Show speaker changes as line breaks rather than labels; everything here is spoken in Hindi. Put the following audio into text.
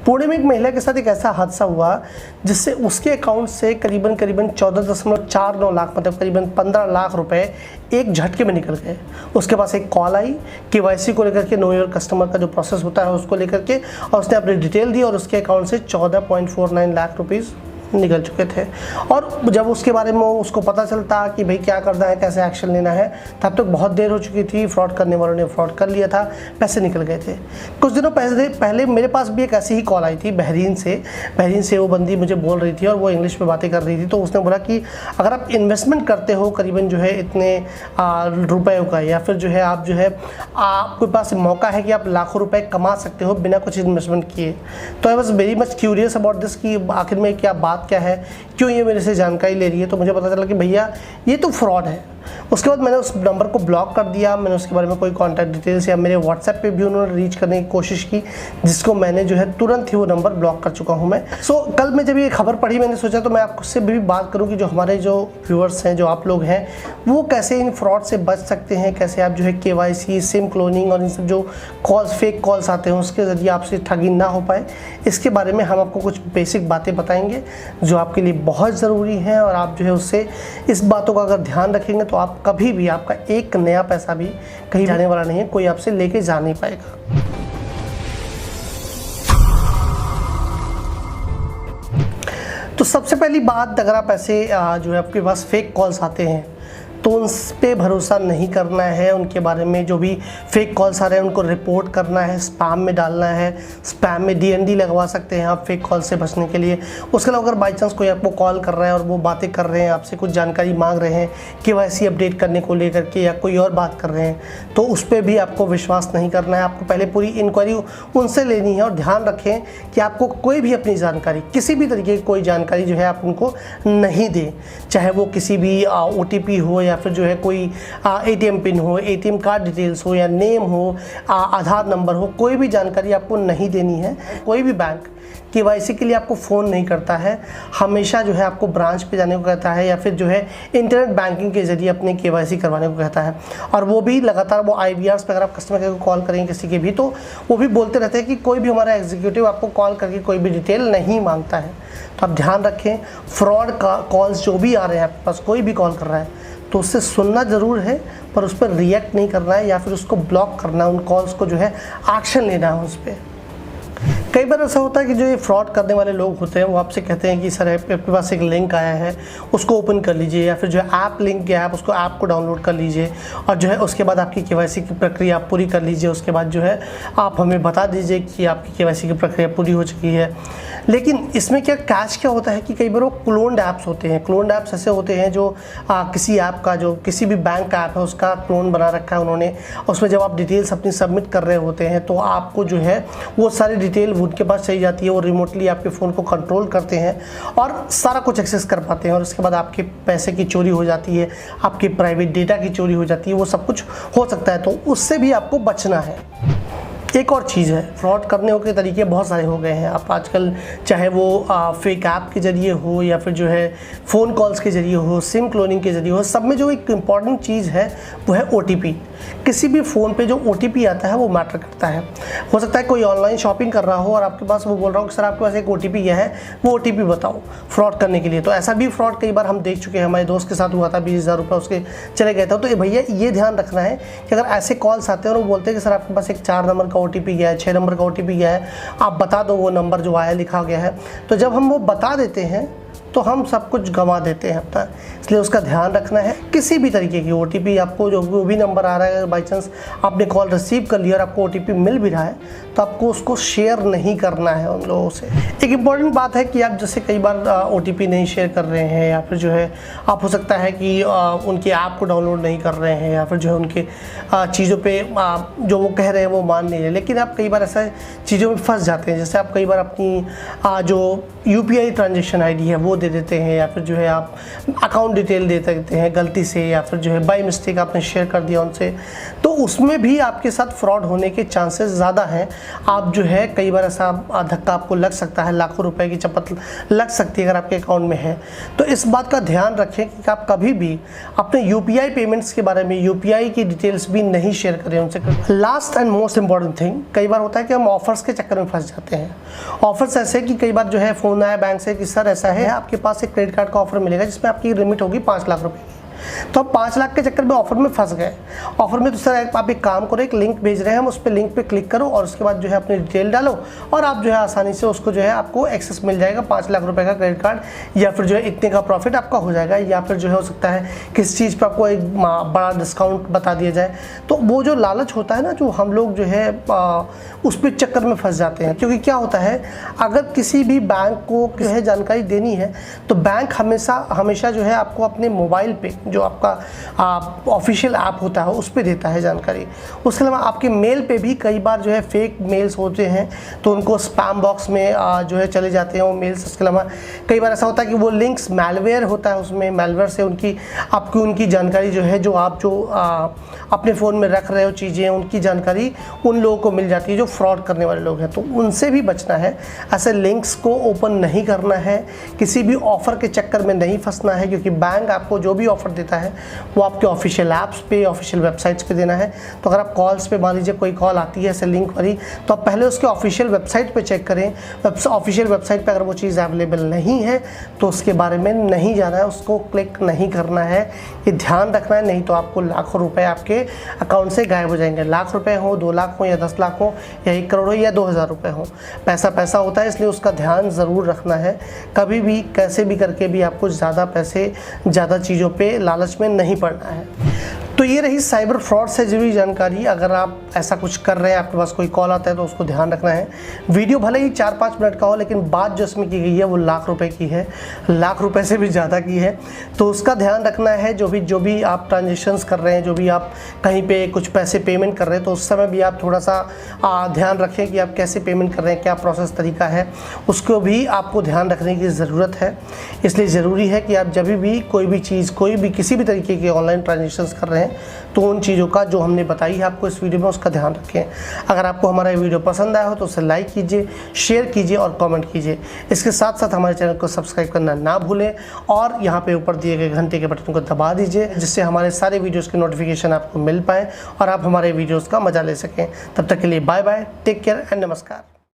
पुणे में एक महिला के साथ एक ऐसा हादसा हुआ जिससे उसके अकाउंट से करीबन 14.49 लाख मतलब करीबन 15 लाख रुपए एक झटके में निकल गए। उसके पास एक कॉल आई केवाईसी को लेकर के, नो योर कस्टमर का जो प्रोसेस होता है उसको लेकर के, और उसने अपनी डिटेल दी और उसके अकाउंट से 14.49 लाख रुपीज़ निकल चुके थे। और जब उसके बारे में उसको पता चलता कि भाई क्या करना है, कैसे एक्शन लेना है, तब तक बहुत देर हो चुकी थी। फ्रॉड करने वालों ने फ्रॉड कर लिया था, पैसे निकल गए थे। कुछ दिनों पहले मेरे पास भी एक ऐसी ही कॉल आई थी बहरीन से वो बंदी मुझे बोल रही थी और वो इंग्लिश में बातें कर रही थी। तो उसने बोला कि अगर आप इन्वेस्टमेंट करते हो करीबन जो है इतने रुपयों का, या फिर जो है आप जो है आपके पास मौका है कि आप लाखों रुपए कमा सकते हो बिना कुछ इन्वेस्टमेंट किए। तो I was very much curious about this कि आखिर में क्या बात क्या है, क्यों ये मेरे से जानकारी ले रही है। तो मुझे पता चला कि भैया ये तो फ्रॉड है। उसके बाद मैंने उस नंबर को ब्लॉक कर दिया। मैंने उसके बारे में कोई कॉन्टैक्ट डिटेल्स या मेरे व्हाट्सएप पे भी उन्होंने रीच करने की कोशिश की, जिसको मैंने जो है तुरंत ही वो नंबर ब्लॉक कर चुका हूँ मैं। कल मैं जब ये खबर पढ़ी मैंने सोचा तो मैं आपसे भी बात करूँ कि जो हमारे जो व्यूअर्स हैं, जो आप लोग हैं, वो कैसे इन फ्रॉड से बच सकते हैं, कैसे आप जो है KYC, सिम क्लोनिंग और इन सब जो कॉल्स, फेक कॉल्स आते हैं उसके ज़रिए आपसे ठगी ना हो पाए। इसके बारे में हम आपको कुछ बेसिक बातें बताएंगे जो आपके लिए बहुत ज़रूरी हैं, और आप जो है उससे इस बातों का अगर ध्यान रखेंगे तो आप कभी भी, आपका एक नया पैसा भी कहीं जाने वाला नहीं है, कोई आपसे लेके जा नहीं पाएगा। तो सबसे पहली बात, अगर आप ऐसे जो है आपके पास फेक कॉल्स आते हैं तो उन पे भरोसा नहीं करना है। उनके बारे में जो भी फेक कॉल्स आ रहे हैं उनको रिपोर्ट करना है, स्पैम में डालना है। स्पैम में DND लगवा सकते हैं आप फेक कॉल से बचने के लिए। उसके अलावा अगर बाई चांस कोई आपको कॉल कर रहा है और वो बातें कर रहे हैं, आपसे कुछ जानकारी मांग रहे हैं KYC अपडेट करने को लेकर के, या कोई और बात कर रहे हैं, तो उस पर भी आपको विश्वास नहीं करना है। आपको पहले पूरी इंक्वायरी उनसे लेनी है। और ध्यान रखें कि आपको कोई भी अपनी जानकारी, किसी भी तरीके की कोई जानकारी जो है आप उनको नहीं दें, चाहे वो किसी भी OTP हो, या फिर जो है कोई ATM पिन हो, ATM कार्ड डिटेल्स हो, या नेम हो, आधार नंबर हो, कोई भी जानकारी आपको नहीं देनी है। कोई भी बैंक KYC के लिए आपको फ़ोन नहीं करता है, हमेशा जो है आपको ब्रांच पे जाने को कहता है, या फिर जो है इंटरनेट बैंकिंग के ज़रिए अपने KYC करवाने को कहता है। और वो भी लगातार वो IVRs पे अगर आप कस्टमर केयर को कॉल करेंगे किसी के भी, तो वो भी बोलते रहते हैं कि कोई भी हमारा एग्जीक्यूटिव आपको कॉल करके कोई भी डिटेल नहीं मांगता है। तो आप ध्यान रखें, फ्रॉड का कॉल्स जो भी आ रहे हैं आपके पास, कोई भी कॉल कर रहा है तो उससे सुनना ज़रूर है, पर उस पर रिएक्ट नहीं करना है, या फिर उसको ब्लॉक करना है। उन कॉल्स को जो है एक्शन लेना है उस पर। कई बार ऐसा होता है कि जो ये फ्रॉड करने वाले लोग होते हैं वो आपसे कहते हैं कि सर आपके पास एक लिंक आया है, उसको ओपन कर लीजिए, या फिर जो है ऐप लिंक गया है आप उसको ऐप को डाउनलोड कर लीजिए, और जो है उसके बाद आपकी KYC की प्रक्रिया आप पूरी कर लीजिए। उसके बाद जो है आप हमें बता दीजिए कि आपकी KYC की प्रक्रिया पूरी हो चुकी है। लेकिन इसमें कैच क्या होता है कि कई बार वो क्लोन्ड ऐप्स होते हैं। क्लोन्ड ऐप्स ऐसे होते हैं जो किसी ऐप का, जो किसी भी बैंक का ऐप है उसका क्लोन बना रखा है उन्होंने। उसमें जब आप डिटेल्स अपनी सबमिट कर रहे होते हैं तो आपको जो है वो सारी डिटेल उनके पास चली जाती है। वो रिमोटली आपके फ़ोन को कंट्रोल करते हैं और सारा कुछ एक्सेस कर पाते हैं, और उसके बाद आपके पैसे की चोरी हो जाती है, आपके प्राइवेट डेटा की चोरी हो जाती है, वो सब कुछ हो सकता है। तो उससे भी आपको बचना है। एक और चीज़ है, फ्रॉड करने के तरीके बहुत सारे हो गए हैं। आप आजकल चाहे वो फेक ऐप के ज़रिए हो, या फिर जो है फ़ोन कॉल्स के ज़रिए हो, सिम क्लोनिंग के ज़रिए हो, सब में जो एक इम्पॉर्टेंट चीज़ है वो है OTP। किसी भी फ़ोन पे जो OTP आता है वो मैटर करता है। हो सकता है कोई ऑनलाइन शॉपिंग कर रहा हो और आपके पास वो बोल रहा हो कि सर आपके पास एक OTP गया है, वो OTP बताओ, फ्रॉड करने के लिए। तो ऐसा भी फ्रॉड कई बार हम देख चुके हैं। हमारे दोस्त के साथ हुआ था, 20,000 रुपये उसके चले गए थे। तो भैया ये ध्यान रखना है कि अगर ऐसे कॉल्स आते हैं और वो बोलते हैं कि सर आपके पास एक 4 नंबर का OTP गया है, 6 नंबर का OTP गया है, आप बता दो वो नंबर जो आया लिखा गया है, तो जब हम वो बता देते हैं तो हम सब कुछ गंवा देते हैं अपना। इसलिए उसका ध्यान रखना है। किसी भी तरीके की OTP आपको, जो भी नंबर आ रहा है, बाई चांस आपने कॉल रिसीव कर लिया और आपको OTP मिल भी रहा है, तो आपको उसको शेयर नहीं करना है उन लोगों से। एक इम्पॉर्टेंट बात है कि आप जैसे कई बार OTP नहीं शेयर कर रहे हैं, या फिर जो है आप हो सकता है कि उनके ऐप को डाउनलोड नहीं कर रहे हैं, या फिर जो है उनके चीज़ों पर जो वो कह रहे हैं वो मान नहीं रहे, लेकिन आप कई बार ऐसा चीज़ों में फंस जाते हैं। जैसे आप कई बार अपनी जो UPI ट्रांजेक्शन ID है वो दे देते हैं या फिर जो है आप अकाउंट डिटेल दे देते हैं गलती से, या फिर जो है बाय मिस्टेक आपने शेयर कर दिया उनसे, तो उसमें भी आपके साथ फ्रॉड होने के चांसेस ज़्यादा हैं। आप जो है कई बार ऐसा धक्का आपको लग सकता है, लाखों रुपए की चपत लग सकती है अगर आपके अकाउंट में है। तो इस बात का ध्यान रखें कि आप कभी भी अपने यूपीआई पेमेंट्स के बारे में, यूपीआई की डिटेल्स भी नहीं शेयर करें उनसे। Last and most important thing, कई बार होता है कि हम ऑफर्स के चक्कर में फंस जाते हैं। ऑफर्स ऐसे कि कई बार जो है फ़ोन आया बैंक से कि सर ऐसा है आपके पास एक क्रेडिट कार्ड का ऑफर मिलेगा जिसमें आपकी लिमिट होगी 5 लाख रुपए की। तो आप 5 लाख के चक्कर में ऑफर में फंस गए। ऑफर में तो सर आप एक काम करो, एक लिंक भेज रहे हैं हम, उस पर लिंक पे क्लिक करो और उसके बाद जो है अपनी डिटेल डालो और आप जो है आसानी से उसको जो है आपको एक्सेस मिल जाएगा 5 लाख रुपए का क्रेडिट कार्ड, या फिर जो है इतने का प्रॉफिट आपका हो जाएगा, या फिर जो है हो सकता है किस चीज़ पर आपको एक बड़ा डिस्काउंट बता दिया जाए। तो वो जो लालच होता है ना, जो हम लोग जो है उस पर चक्कर में फंस जाते हैं। क्योंकि क्या होता है, अगर किसी भी बैंक को जो है जानकारी देनी है तो बैंक हमेशा जो है आपको अपने मोबाइल पे जो आपका ऑफिशियल ऐप होता है उस पर देता है जानकारी। उसके अलावा आपके मेल पे भी कई बार जो है फेक मेल्स होते हैं तो उनको स्पैम बॉक्स में जो है चले जाते हैं वो मेल्स। उसके अलावा कई बार ऐसा होता है कि वो लिंक्स मैलवेयर होता है, उसमें मैलवेयर से उनकी जानकारी जो है जो आप अपने फ़ोन में रख रहे हो चीज़ें, उनकी जानकारी उन लोगों को मिल जाती है जो फ्रॉड करने वाले लोग हैं। तो उनसे भी बचना है, ऐसे लिंक्स को ओपन नहीं करना है, किसी भी ऑफ़र के चक्कर में नहीं फंसना है, क्योंकि बैंक आपको जो भी ऑफ़र देता है वो आपके ऑफिशियल ऐप्स पे, ऑफिशियल वेबसाइट्स पे देना है। तो अगर आप कॉल्स पे, मान लीजिए कोई कॉल आती है ऐसे लिंक वाली, तो आप पहले उसके ऑफिशियल वेबसाइट पे चेक करें। ऑफिशियल वेबसाइट पे अगर वो चीज़ अवेलेबल नहीं है तो उसके बारे में नहीं जाना है, उसको क्लिक नहीं करना है, ये ध्यान रखना है। नहीं तो आपको लाखों रुपए आपके अकाउंट से गायब हो जाएंगे। लाख रुपए हो, 2 लाख हो या 10 लाख हो या 1 करोड़ हो या 2000 रुपये हो, पैसा पैसा होता है, इसलिए उसका ध्यान ज़रूर रखना है। कभी भी कैसे भी करके भी आपको ज़्यादा पैसे, ज़्यादा चीज़ों पे लालच में नहीं पड़ना है। तो ये रही साइबर फ्रॉड से जुड़ी जानकारी। अगर आप ऐसा कुछ कर रहे हैं, आपके पास कोई कॉल आता है तो उसको ध्यान रखना है। वीडियो भले ही 4-5 मिनट का हो, लेकिन बात जो इसमें की गई है वो लाख रुपए की है, लाख रुपए से भी ज़्यादा की है। तो उसका ध्यान रखना है। जो भी आप ट्रांजेक्शन्स कर रहे हैं, जो भी आप कहीं पे कुछ पैसे पेमेंट कर रहे हैं, तो उस समय भी आप थोड़ा सा ध्यान रखें कि आप कैसे पेमेंट कर रहे हैं, क्या प्रोसेस तरीका है, उसको भी आपको ध्यान रखने की ज़रूरत है। इसलिए ज़रूरी है कि आप जब भी कोई भी चीज़, कोई भी किसी भी तरीके के ऑनलाइन ट्रांजेक्शन्स कर रहे हैं तो उन चीज़ों का जो हमने बताई है आपको इस वीडियो में, उसका ध्यान रखें। अगर आपको हमारा ये वीडियो पसंद आया हो तो उसे लाइक कीजिए, शेयर कीजिए और कमेंट कीजिए। इसके साथ साथ हमारे चैनल को सब्सक्राइब करना ना भूलें और यहाँ पे ऊपर दिए गए घंटे के बटन को दबा दीजिए, जिससे हमारे सारे वीडियोज़ की नोटिफिकेशन आपको मिल पाए और आप हमारे वीडियोज़ का मजा ले सकें। तब तक के लिए bye bye, take care and नमस्कार।